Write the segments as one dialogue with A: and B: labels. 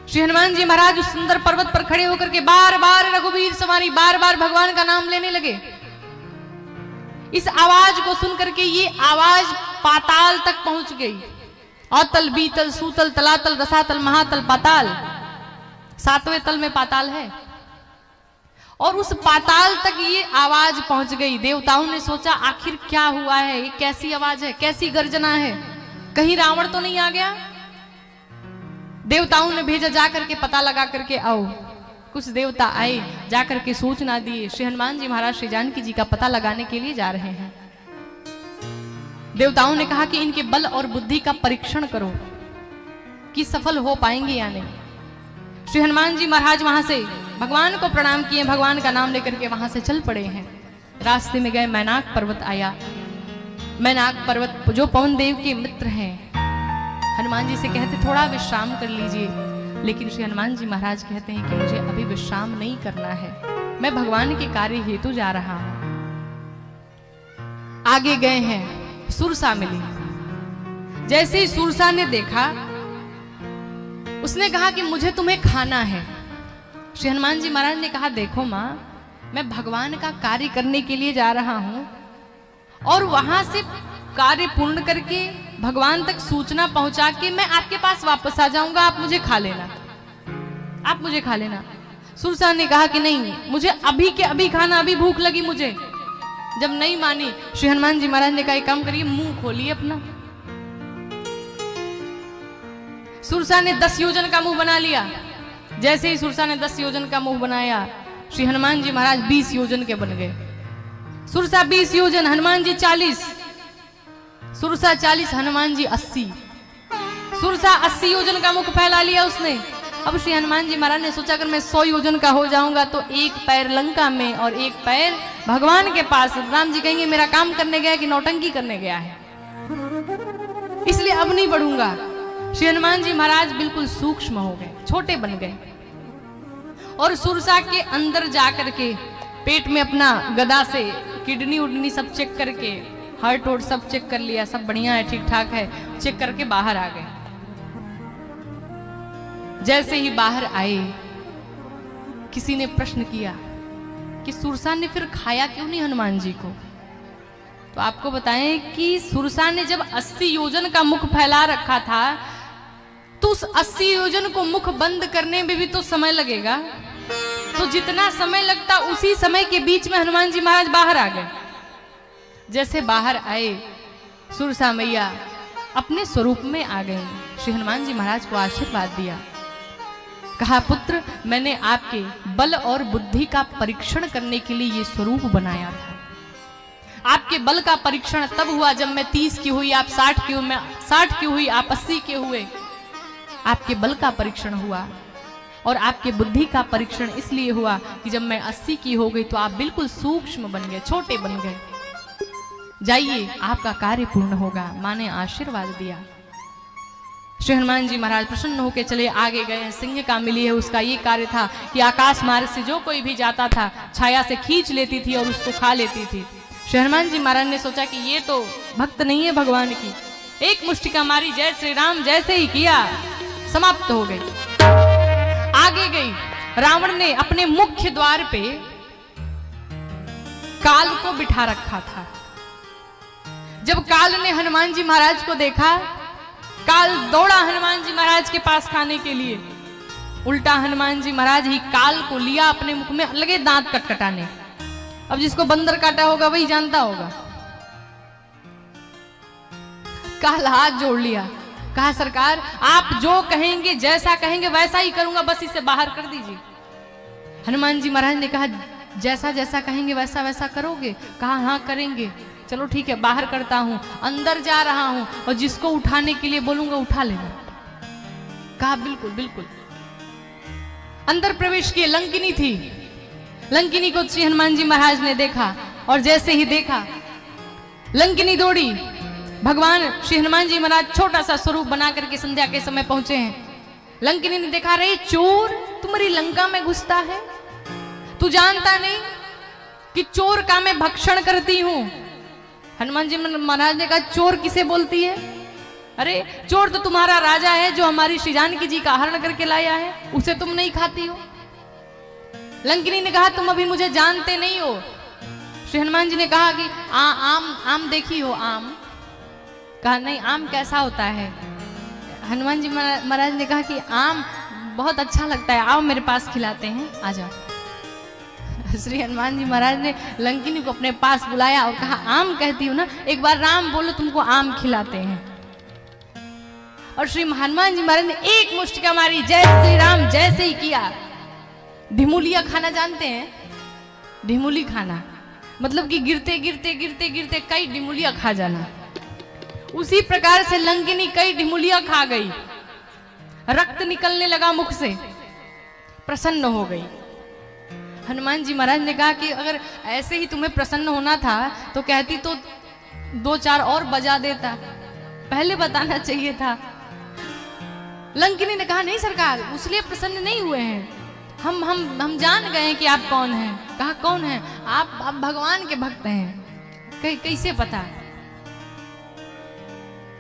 A: श्री हनुमान जी महाराज उस सुंदर पर्वत पर खड़े होकर के बार बार रघुवीर सवारी, बार बार भगवान का नाम लेने लगे। इस आवाज को सुनकर के ये आवाज पाताल तक पहुंच गई। अतल, बीतल, सूतल, तलातल, रसातल, महातल, पाताल, 7वें तल में पाताल है। और उस पाताल तक ये आवाज पहुंच गई। देवताओं ने सोचा आखिर क्या हुआ है, ये कैसी आवाज है, कैसी गर्जना है, कहीं रावण तो नहीं आ गया। देवताओं ने भेजा जाकर के पता लगा करके आओ। कुछ देवता आए, जाकर के सूचना दिए श्री हनुमान जी महाराज श्री जानकी जी का पता लगाने के लिए जा रहे हैं। देवताओं ने कहा कि इनके बल और बुद्धि का परीक्षण करो कि सफल हो पाएंगे या नहीं। श्री हनुमान जी महाराज वहां से भगवान को प्रणाम किए, भगवान का नाम लेकर के वहां से चल पड़े हैं। रास्ते में गए, मैनाक पर्वत आया। मैनाक पर्वत जो पवन देव के मित्र हैं, हनुमान जी से कहते थोड़ा विश्राम कर लीजिए, लेकिन श्री हनुमान जी महाराज कहते हैं कि मुझे अभी विश्राम नहीं करना है, मैं भगवान के कार्य हेतु जा रहा हूं। आगे गए हैं, सुरसा मिली। जैसे ही सुरसा ने देखा, उसने कहा कि मुझे तुम्हें खाना है। श्री हनुमान जी महाराज ने कहा देखो मां, मैं भगवान का कार्य करने के लिए जा रहा हूं और वहां से कार्य पूर्ण करके भगवान तक सूचना पहुंचा के मैं आपके पास वापस आ जाऊंगा, आप मुझे खा लेना, आप मुझे खा लेना। सुरसा ने कहा कि नहीं, मुझे अभी के अभी खाना, अभी भूख लगी मुझे। जब नहीं मानी, श्री हनुमान जी महाराज ने कहा एक काम करिए, मुंह खोलिए अपना। सुरसा ने 10 योजन का मुंह बना लिया। जैसे ही सुरसा ने 10 योजन का मुंह बनाया, श्री हनुमान जी महाराज 20 योजन के बन गए। सुरसा 20 योजन, हनुमान जी 40। सुरसा 40, हनुमान जी 80। सुरसा 80 योजन का मुख फैला लिया उसने। अब श्री हनुमान जी महाराज ने सोचा अगर मैं 100 योजन का हो जाऊंगा तो एक पैर लंका में और एक पैर भगवान के पास। राम जी कहेंगे मेरा काम करने गया कि नौटंकी करने गया है, इसलिए अब नहीं बढ़ूंगा। श्री हनुमान जी महाराज बिल्कुल सूक्ष्म हो गए, छोटे बन गए और सुरसा के अंदर जाकर के पेट में अपना गदा से किडनी उडनी सब चेक करके, हार्ट वोट सब चेक कर लिया, सब बढ़िया है, ठीक ठाक है, चेक करके बाहर आ गए। जैसे ही बाहर आए, किसी ने प्रश्न किया कि सुरसा ने फिर खाया क्यों नहीं हनुमान जी को। तो आपको बताएं कि सुरसा ने जब 80 योजन का मुख फैला रखा था, तो उस 80 योजन को मुख बंद करने में भी तो समय लगेगा। तो जितना समय लगता, उसी समय के बीच में हनुमान जी महाराज बाहर आ गए। जैसे बाहर आए, सुरसा मैया अपने स्वरूप में आ गए। श्री हनुमान जी महाराज को आशीर्वाद दिया, कहा पुत्र, मैंने आपके बल और बुद्धि का परीक्षण करने के लिए ये स्वरूप बनाया था। आपके बल का परीक्षण तब हुआ जब मैं 30 की हुई, आप 60 की हुई, मैं 60 की हुई, आप 80 के हुए। आपके बल का परीक्षण हुआ और आपके बुद्धि का परीक्षण इसलिए हुआ कि जब मैं 80 की हो गई तो आप बिल्कुल सूक्ष्म बन गए, छोटे बन गए। जाइए, आपका कार्य पूर्ण होगा। मां ने आशीर्वाद दिया। श्री हनुमान जी महाराज प्रसन्न होकर चले, आगे गए। सिंह का मिली है, उसका ये कार्य था कि आकाश मार्ग से जो कोई भी जाता था, छाया से खींच लेती थी और उसको खा लेती थी। श्री हनुमान जी महाराज ने सोचा कि ये तो भक्त नहीं है भगवान की। एक मुष्टिका मारी, जय श्री राम, जैसे ही किया समाप्त हो गई। आगे गई, रावण ने अपने मुख्य द्वार पे काल को बिठा रखा था। जब काल ने हनुमान जी महाराज को देखा, काल दौड़ा हनुमान जी महाराज के पास खाने के लिए। उल्टा हनुमान जी महाराज ही काल को लिया अपने मुख में, लगे दांत कटकटाने। अब जिसको बंदर काटा होगा वही जानता होगा। काल हाथ जोड़ लिया, कहा सरकार आप जो कहेंगे, जैसा कहेंगे वैसा ही करूंगा, बस इसे बाहर कर दीजिए। हनुमान जी महाराज ने कहा जैसा जैसा कहेंगे वैसा वैसा करोगे? कहा हाँ करेंगे। चलो ठीक है, बाहर करता हूं, अंदर जा रहा हूं और जिसको उठाने के लिए बोलूंगा उठा लेना। कहा बिल्कुल बिल्कुल। अंदर प्रवेश किए, लंकिनी थी। लंकिनी को श्री हनुमान जी महाराज ने देखा और जैसे ही देखा, लंकिनी दौड़ी। भगवान श्री हनुमान जी महाराज छोटा सा स्वरूप बना करके संध्या के समय पहुंचे हैं। लंकिनी ने देखा, रे चोर, तुम्हारी लंका में घुसता है, तू जानता नहीं कि चोर का मैं भक्षण करती हूं। हनुमान जी महाराज ने कहा चोर किसे बोलती है? अरे चोर तो तुम्हारा राजा है जो हमारी श्री जानकी जी का हरण करके लाया है, उसे तुम नहीं खाती हो। लंकिनी ने कहा तुम अभी मुझे जानते नहीं हो। श्री हनुमान जी ने कहा कि आम देखी हो आम? कहा नहीं, आम कैसा होता है? हनुमान जी महाराज ने कहा कि आम बहुत अच्छा लगता है, आओ मेरे पास खिलाते हैं, आ जाओ। श्री हनुमान जी महाराज ने लंकिनी को अपने पास बुलाया और कहा आम कहती हो ना, एक बार राम बोलो, तुमको आम खिलाते हैं। और श्री हनुमान जी महाराज ने एक मुष्टिका मारी, जय श्री राम जैसे ही किया। ढिमुलिया खाना जानते हैं? ढिमुली खाना मतलब कि गिरते गिरते गिरते गिरते कई ढिमुलिया खा जाना। उसी प्रकार से लंकिनी कई ढिमुलिया खा गई, रक्त निकलने लगा मुख से, प्रसन्न हो गई। हनुमान जी महाराज ने कहा कि अगर ऐसे ही तुम्हें प्रसन्न होना था तो कहती तो 2-4 और बजा देता, पहले बताना चाहिए था। लंकिनी ने कहा नहीं सरकार, उसलिए प्रसन्न नहीं हुए हैं, हम जान गए हैं कि आप कौन हैं। कहा कौन है? आप भगवान के भक्त हैं। कैसे पता?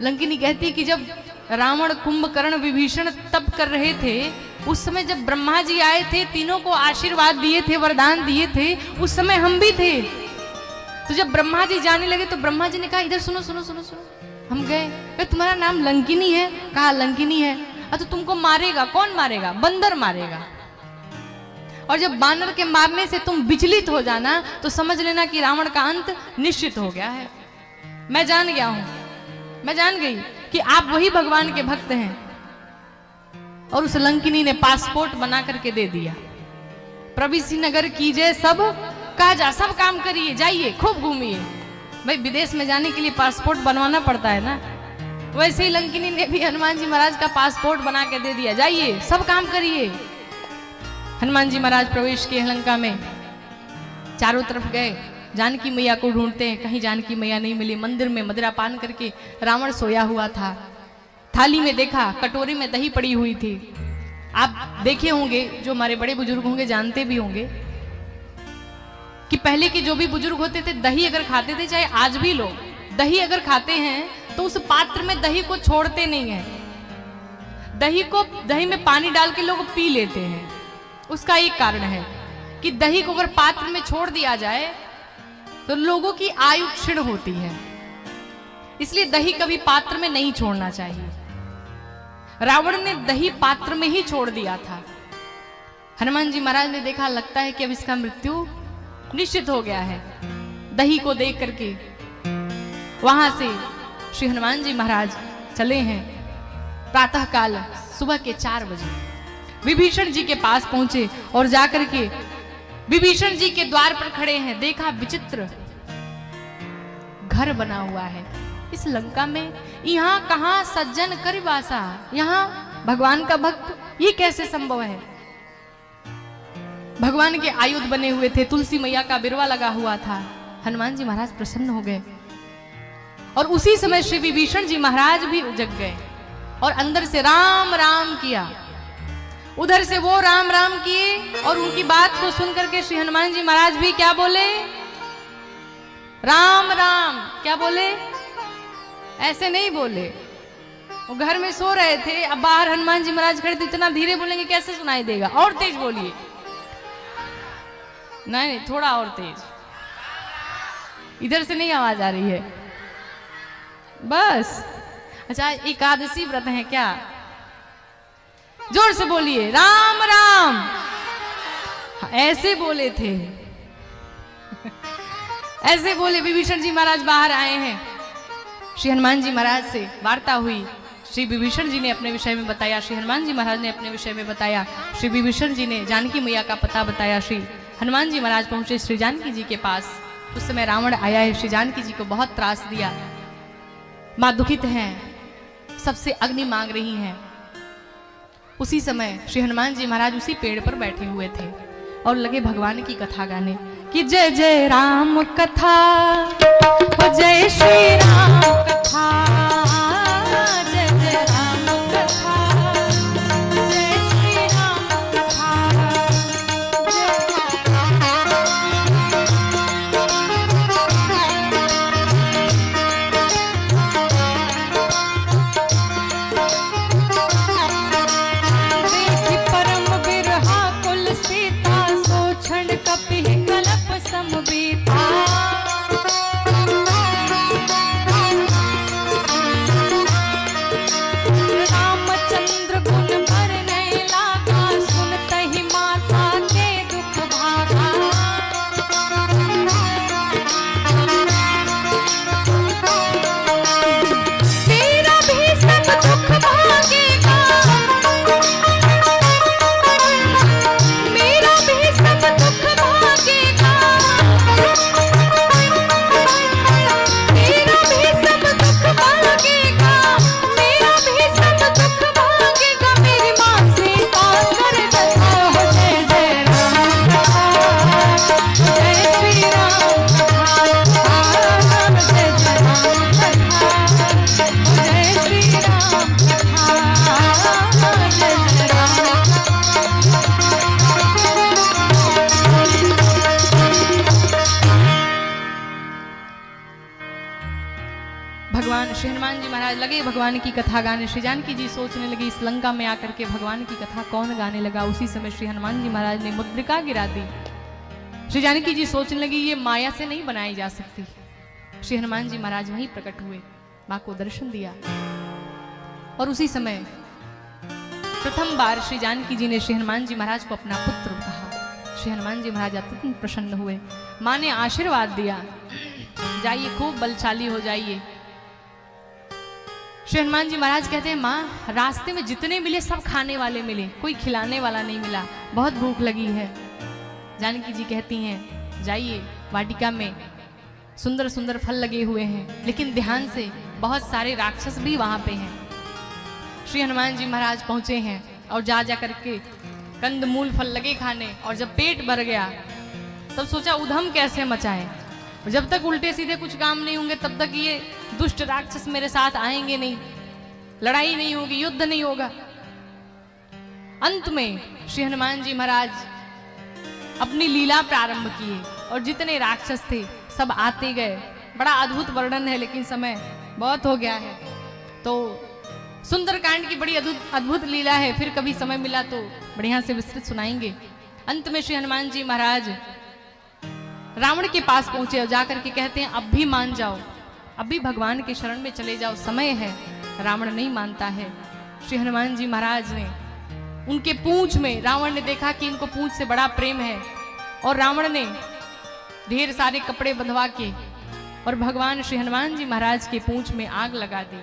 A: लंकिनी कहती कि जब रावण, कुंभकर्ण, विभीषण तप कर रहे थे, उस समय जब ब्रह्मा जी आए थे, तीनों को आशीर्वाद दिए थे, वरदान दिए थे, उस समय हम भी थे। तो जब ब्रह्मा जी जाने लगे तो ब्रह्मा जी ने कहा इधर सुनो सुनो सुनो सुनो। हम गए, तुम्हारा नाम लंकिनी है? कहा लंकिनी है। तो तुमको मारेगा कौन? मारेगा बंदर मारेगा। और जब बानर के मारने से तुम विचलित हो जाना तो समझ लेना कि रावण का अंत निश्चित हो गया है। मैं जान गया हूं, मैं जान गई कि आप वही भगवान के भक्त हैं। और उस लंकिनी ने पासपोर्ट बना करके दे दिया, प्रविसी नगर कीजिए सब काजा, सब काम करिए, जाइए खूब घूमिए। भाई विदेश में जाने के लिए पासपोर्ट बनवाना पड़ता है ना, वैसे ही लंकिनी ने भी हनुमान जी महाराज का पासपोर्ट बना के दे दिया, जाइए सब काम करिए। हनुमान जी महाराज प्रवेश किए लंका में, चारों तरफ गए, जानकी मैया को ढूंढते हैं, कहीं जानकी मैया नहीं मिली। मंदिर में मदिरा पान करके रावण सोया हुआ था, थाली में देखा कटोरी में दही पड़ी हुई थी। आप देखे होंगे, जो हमारे बड़े बुजुर्ग होंगे जानते भी होंगे कि पहले के जो भी बुजुर्ग होते थे, दही अगर खाते थे, चाहे आज भी लोग दही अगर खाते हैं तो उस पात्र में दही को छोड़ते नहीं है, दही में पानी डाल के लोग पी लेते हैं। उसका एक कारण है कि दही को अगर पात्र में छोड़ दिया जाए तो लोगों की आयु क्षीण होती है, इसलिए दही कभी पात्र में नहीं छोड़ना चाहिए। रावण ने दही पात्र में ही छोड़ दिया था। हनुमान जी महाराज ने देखा, लगता है कि अब इसका मृत्यु निश्चित हो गया है। दही को देख करके वहां से श्री हनुमान जी महाराज चले हैं। प्रातः काल सुबह के 4 बजे विभीषण जी के पास पहुंचे और जाकर के विभीषण जी के द्वार पर खड़े हैं। देखा विचित्र घर बना हुआ है इस लंका में, यहाँ कहाँ सज्जन कर वासा, यहाँ भगवान का भक्त, ये कैसे संभव है? भगवान के आयुध बने हुए थे, तुलसी मैया का बिरवा लगा हुआ था। हनुमान जी महाराज प्रसन्न हो गए और उसी समय श्री विभीषण जी महाराज भी जग गए और अंदर से राम राम किया, उधर से वो राम राम किए। और उनकी बात को सुनकर के श्री हनुमान जी महाराज भी क्या बोले? राम राम। क्या बोले? ऐसे नहीं बोले, वो घर में सो रहे थे, अब बाहर हनुमान जी महाराज खड़े थे, इतना धीरे बोलेंगे कैसे सुनाई देगा? और तेज बोलिए। नहीं, थोड़ा और तेज, इधर से नहीं आवाज आ रही है बस। अच्छा, एकादशी व्रत है क्या? जोर से बोलिए, राम राम। ऐसे बोले थे ऐसे बोले। विभीषण जी महाराज बाहर आए हैं, श्री हनुमान जी महाराज से वार्ता हुई। श्री विभीषण जी ने अपने विषय में बताया, श्री हनुमान जी महाराज ने अपने विषय में बताया। श्री विभीषण जी ने जानकी मैया का पता बताया। श्री हनुमान जी महाराज पहुंचे श्री जानकी जी के पास। उस समय रावण आया है, श्री जानकी जी को बहुत त्रास दिया। मां दुखित हैं, सबसे अग्नि मांग रही हैं। उसी समय श्री हनुमान जी महाराज उसी पेड़ पर बैठे हुए थे और लगे भगवान की कथा गाने कि जय जय राम कथा, जय श्री राम कथा, जय जय राम कथा, जय श्री राम कथा। बीता। रामचंद्र गुण भरने लागा, सुनत ही माता के दुख भागा। तेरा भी सब दुख भागेगा, मेरा भी सब दुख भागेगा। तेरा भी सब दुख भागेगा, मेरा भी सब दुख भागेगा। मेरी माँ सीता कर कथा हो, जय जय राम कथा, जय श्री राम कथा, जय जय राम कथा, जय श्री राम कथा, जय जय राम। भगवान श्री हनुमान जी महाराज लगे भगवान की कथा गाने। श्री जानकी जी सोचने लगी इस लंका में आकर के भगवान की कथा कौन गाने लगा। उसी समय श्री हनुमान जी महाराज ने मुद्रिका गिरा दी। श्री जानकी जी सोचने लगी ये माया से नहीं बनाई जा सकती। श्री हनुमान जी महाराज वहीं प्रकट हुए, मां को दर्शन दिया और उसी समय प्रथम बार श्री जानकी जी ने श्री हनुमान जी महाराज को अपना पुत्र कहा। श्री हनुमान जी महाराज अत्यंत प्रसन्न हुए। मां ने आशीर्वाद दिया, जाइए खूब बलशाली हो जाइए। श्री हनुमान जी महाराज कहते हैं माँ, रास्ते में जितने मिले सब खाने वाले मिले, कोई खिलाने वाला नहीं मिला, बहुत भूख लगी है। जानकी जी कहती हैं जाइए, वाटिका में सुंदर सुंदर फल लगे हुए हैं, लेकिन ध्यान से, बहुत सारे राक्षस भी वहां पे हैं। श्री हनुमान जी महाराज पहुंचे हैं और जा जा करके कंद मूल फल लगे खाने, और जब पेट भर गया तब सोचा उधम कैसे मचाएं। जब तक उल्टे सीधे कुछ काम नहीं होंगे तब तक ये दुष्ट राक्षस मेरे साथ आएंगे नहीं, लड़ाई नहीं होगी, युद्ध नहीं होगा। अंत में श्री हनुमान जी महाराज अपनी लीला प्रारंभ किए और जितने राक्षस थे सब आते गए। बड़ा अद्भुत वर्णन है, लेकिन समय बहुत हो गया है, तो सुंदरकांड की बड़ी अद्भुत लीला है, फिर कभी समय मिला तो बढ़िया से विस्तृत सुनाएंगे। अंत में श्री हनुमान जी महाराज रावण के पास पहुंचे और जाकर के कहते हैं अब भी मान जाओ, अब भी भगवान के शरण में चले जाओ, समय है। रावण नहीं मानता है। श्री हनुमान जी महाराज ने उनके पूंछ में, रावण ने देखा कि इनको पूंछ से बड़ा प्रेम है, और रावण ने ढेर सारे कपड़े बंधवा के और भगवान श्री हनुमान जी महाराज के पूंछ में आग लगा दी।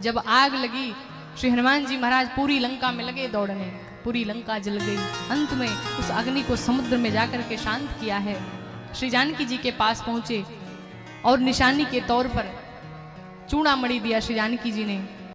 A: जब आग लगी, श्री हनुमान जी महाराज पूरी लंका में लगे दौड़ने, पूरी लंका जल गई। अंत में उस अग्नि को समुद्र में जाकर के शांत किया है। श्री जानकी जी के पास पहुंचे और निशानी के तौर पर चूड़ामणि दिया श्री जानकी जी ने।